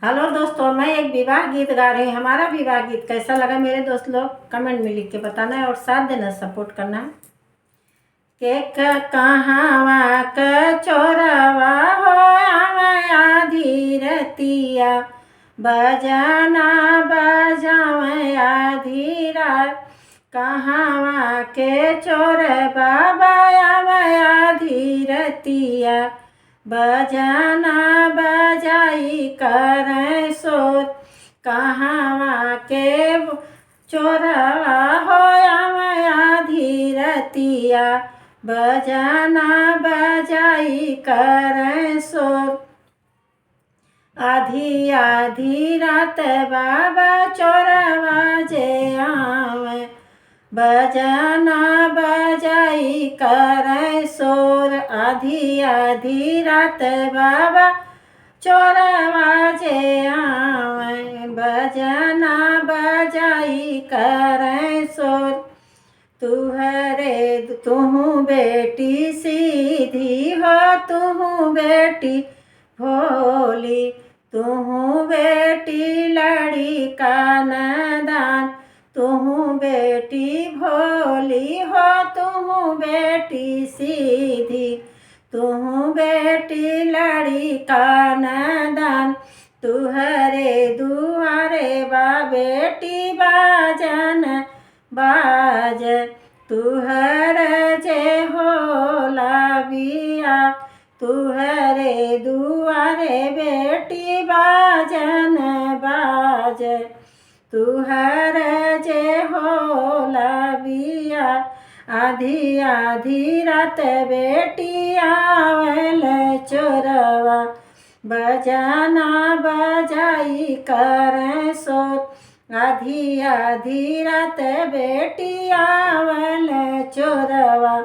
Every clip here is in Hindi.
हेलो दोस्तों, मैं एक विवाह गीत गा रही हूँ। हमारा विवाह गीत कैसा लगा मेरे दोस्त लोग कमेंट में लिख के बताना है और साथ देना, सपोर्ट करना है। के कहावा क चोरवा हो आधी रतिया, बजाना बजावे आधी रात। कहावा के चोर बाबा आधी रतिया, बजाना बजाई कर शोर। कहावा के चोरवा हो आधी रतिया, बजाना बजाई कर शोर। आधी आधी रात बाबा चोरवा जे आवे, बजाना बजाई कर शोर। आधी आधी रात बाबा चोरवा जे आवे, बजाना बजाई कर शोर। तुहू बेटी सीधी हो, तुहू बेटी भोली, तुहू बेटी लड़ी का नदान। तुहू बेटी भोली हो, तुहू बेटी सीधी, तुहू बेटी लड़ी का नदान। तुहरे दुआरे बा बेटी बाजन बाज, तुहर जे होला बिया। तुहरे दुआरे बेटी बाजन बाज, तुहर जे होला बिया। आधी आधी रात बेटी आवल चोरवा, बजाना बजाई कर शोर। आधी आधी रात बेटी आवल चोरवा,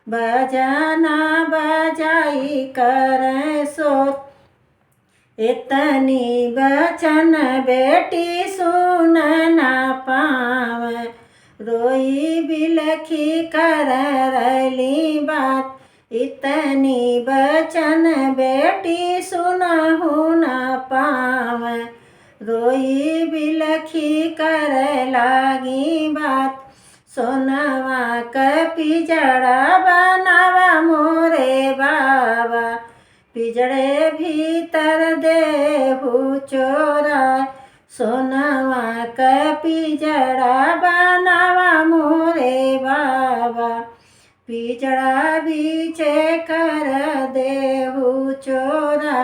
बजाना बजाई कर शोर। इतनी बचन बेटी सुन ना पावे, रोई बिलखी कर रली बात। इतनी बचन बेटी सुनहु न पावे, रोई बिलखी कर लागी बात। सोनवा क पिजड़ा बनावा मोरे बाबा, पिजड़े भीतर देहु चोरा। सोनवा क पिजड़ा बनावा मोरे बाबा, पिजड़ा बीचे कर देहु चोरा।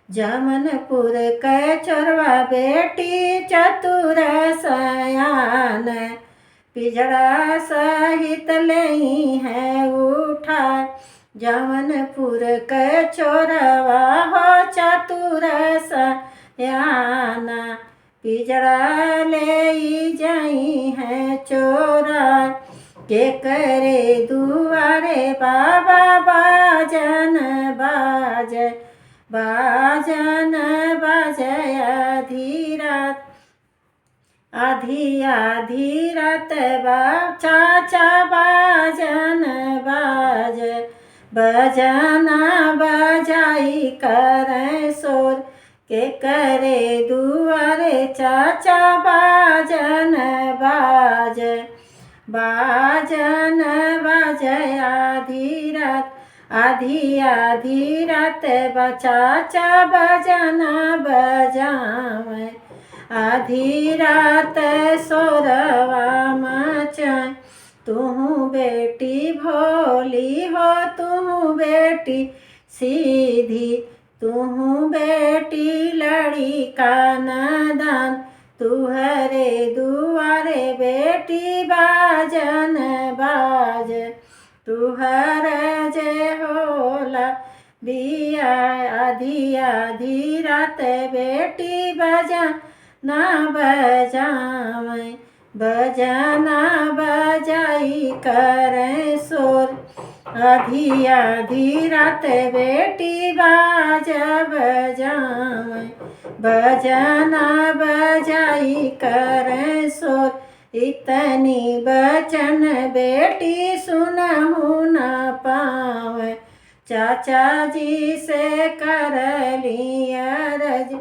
जमनपुर क चोरवा बेटी चतुर सयान, पिजड़ा सहित लई है उठा। जमनपुर क चोरवा हो चतुर सयान, पिजड़ा ले जाई है चोरा। के करे दुआरे बाबा बाजन बाज, बाजन बाजय आधी रात। आधी आधी रात चाचा बाजन बाज, बजाना बजाई कर शोर। के करे दुआरे चाचा बाजन बाज, बाजन बाजय आधी रात। आधी आधी रात चाचा बजाना बजावे, आधी रात सोरवा मचाए। तुहू बेटी भोली हो, तुहू बेटी सीधी, तुहू बेटी लड़ी का नदान। तुहरे दुआरे बेटी बाजन बाज, तुहर जे होला बिया। आधी आधी रात बेटी बजाना बजावे, बजाना बजाई कर शोर। आधी आधी रात बेटी बाजा बजावे, बजाना बजाई कर शोर। इतनी बचन बेटी सुनहु न पावे, चाचा जी से कर लिया रज,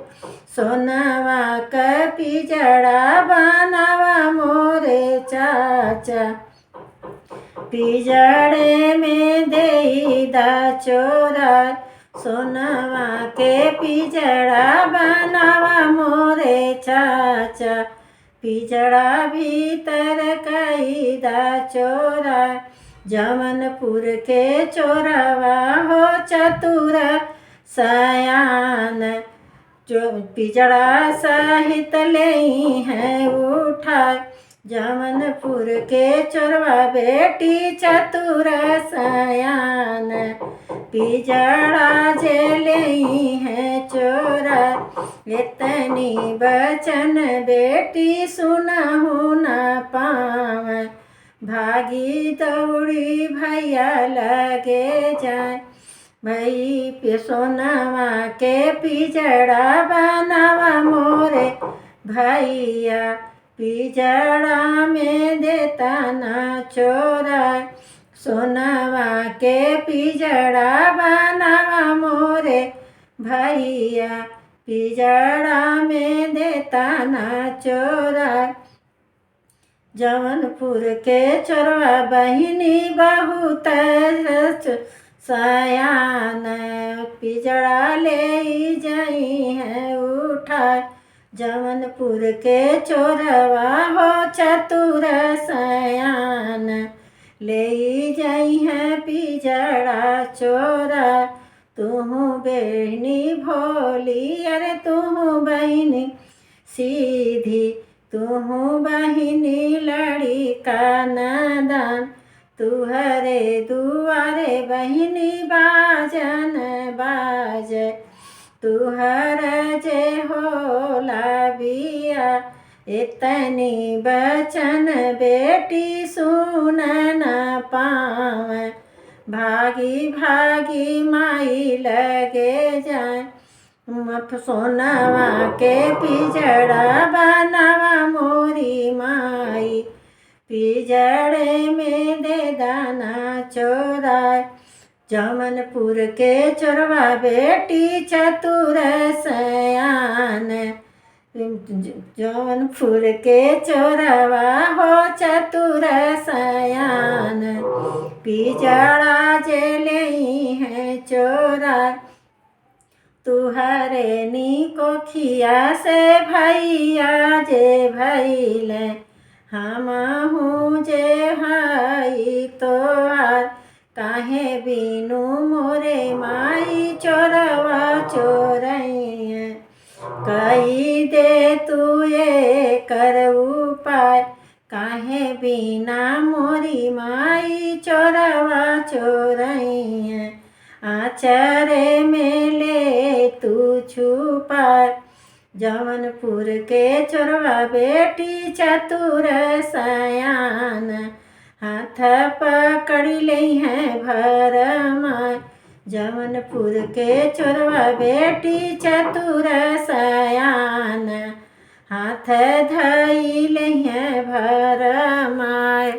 सोनवा क पिजड़ा बनावा मोरे चाचा। पिजड़े में देई दा चोरा, सोनवा के पिजड़ा बनावा मोरे चाचा। पिजड़ा भीतर कई दा चोरा, जमनपुर के चोरवा हो चतुर सयान। जो पिजड़ा सहित ले हैं उठा, जमनपुर के चोरवा बेटी चतुर सयान। पिजड़ा जे ले हैं चोरा, इतनी बचन बेटी सुनहु न पावे। भागी दौड़ी भैया लगे जाए, भई पे सोनवा के पिजड़ा बनावा मोरे भैया। पिजड़ा में देता ना चोरा, सोनवा के पिजड़ा बनावा मोरे भैया। पिजड़ा में देता ना चोरा, जौनपुर के चोरवा बहिनी बहुत सयान। पिजड़ा ले जाई है उठा, जौनपुर के चोरवा हो चतुर सयान। ले जाई है पिजड़ा चोरा, तुहु बहनी भोली, अरे तुहु बहनी सीधी, तुहु बहिनी लड़ी का नादान। तुहरे दुआरे बहिनी बाजन बाज, तुहर जे होला बिया। इतनी बचन बेटी सुन न पावे, भागी भागी माई लगे जाए। सोनवा के पिजड़ा बनावा मोरी माई, पिजड़े में दे दाना चोरा। जमनपुर के चोरवा बेटी चतुर सयान, जौनपुर के चोरवा हो चतुर सयान। पिजड़ा जे ले हैं चोरा, तुहरे नीको खिया से भैया जे भैले। हमहू जे हई तोहार, काहे बीनू मोरे माई चोरवा चोरैया। कही दे तू ये कर उपाय, काहे बिना मोरी माई चोरवा चोरैया। आचरे में ले तू छुपा, जौनपुर के चोरवा बेटी चतुर सयान। हाथ पकड़ ले हैं भरमा, जौनपुर के चोरवा बेटी चतुर सयान। हाथ धई ले हैं भरमा।